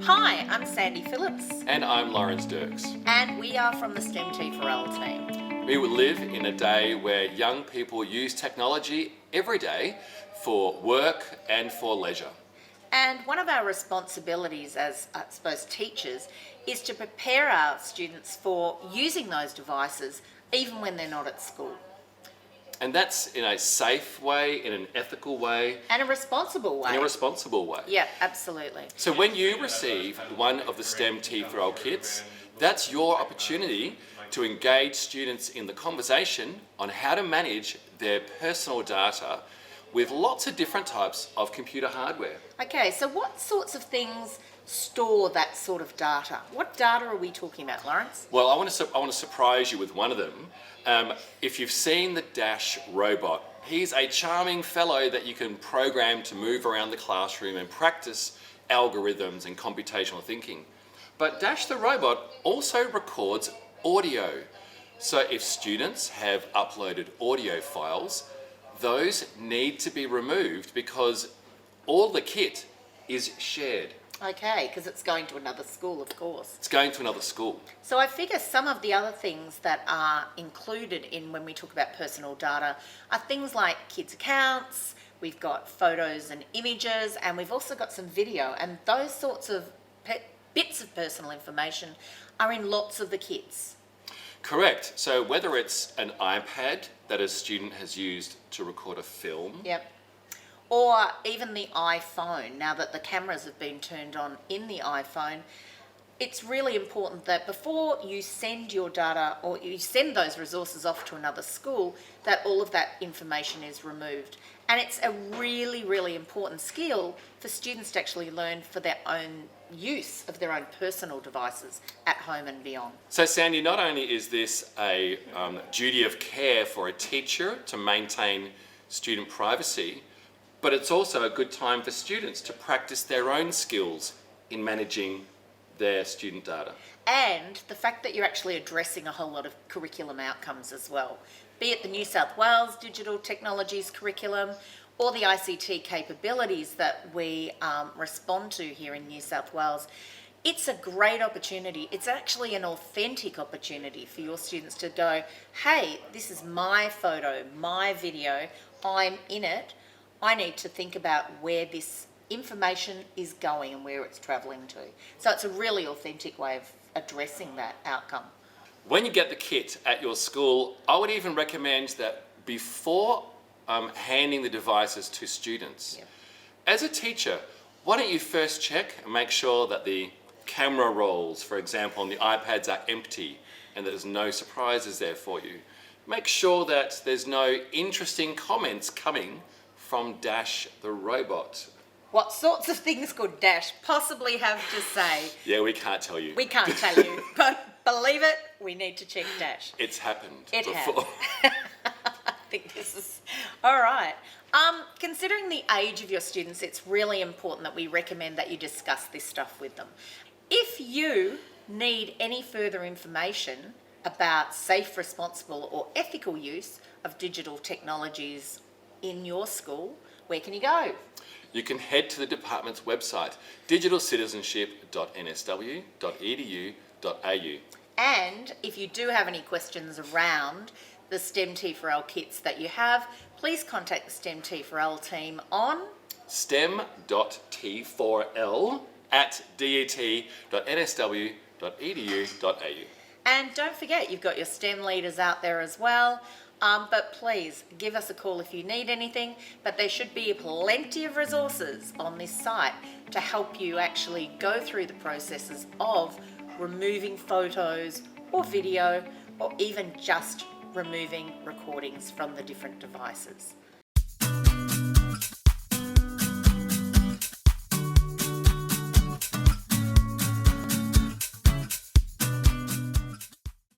Hi, I'm Sandy Phillips, And I'm Lawrence Dirks. and we are from the STEM T4L team. We would live in a day where young people use technology every day for work and for leisure. And one of our responsibilities as, I suppose, teachers is to prepare our students for using those devices even when they're not at school. And that's in a safe way, in an ethical way, And a responsible way. in a responsible way. Yeah, absolutely. So when you receive one of the STEM T4L kits, that's your opportunity to engage students in the conversation on how to manage their personal data with lots of different types of computer hardware. Okay, so what sorts of things store that sort of data? What data are we talking about, Lawrence? Well, I want to surprise you with one of them. If you've seen the Dash robot, he's a charming fellow that you can program to move around the classroom and practice algorithms and computational thinking. But Dash the robot also records audio. So if students have uploaded audio files, those need to be removed because all the kit is shared. Okay, because it's going to another school, of course. It's going to another school. So I figure some of the other things that are included in when we talk about personal data are things like kids' accounts, we've got photos and images, and we've also got some video. And those sorts of bits of personal information are in lots of the kits. Correct. So whether it's an iPad that a student has used to record a film, Yep. Or even the iPhone, now that the cameras have been turned on in the iPhone, it's really important that before you send your data or you send those resources off to another school, that all of that information is removed. And it's a really, really important skill for students to actually learn for their own use of their own personal devices at home and beyond. So Sandy, not only is this a duty of care for a teacher to maintain student privacy, but it's also a good time for students to practice their own skills in managing their student data. And the fact that you're actually addressing a whole lot of curriculum outcomes as well, be it the New South Wales Digital Technologies curriculum or the ICT capabilities that we respond to here in New South Wales. It's a great opportunity. It's actually an authentic opportunity for your students to go, hey, this is my photo, my video, I'm in it. I need to think about where this information is going and where it's travelling to. So it's a really authentic way of addressing that outcome. When you get the kit at your school, I would even recommend that before handing the devices to students, Yep. as a teacher, why don't you first check and make sure that the camera rolls, for example, on the iPads are empty and that there's no surprises there for you. Make sure that there's no interesting comments coming from Dash the robot. What sorts of things could Dash possibly have to say? Yeah, we can't tell you. We can't tell you, but believe it, we need to check Dash. It's happened It before. has. I think this is all right. Considering the age of your students, it's really important that we recommend that you discuss this stuff with them. If you need any further information about safe, responsible, or ethical use of digital technologies in your school, where can you go? You can head to the department's website, digitalcitizenship.nsw.edu.au. And if you do have any questions around the STEM T4L kits that you have, please contact the STEM T4L team on stem.t4l@det.nsw.edu.au. and don't forget you've got your STEM leaders out there as well. But please give us a call if you need anything. But there should be plenty of resources on this site to help you actually go through the processes of removing photos or video or even just removing recordings from the different devices.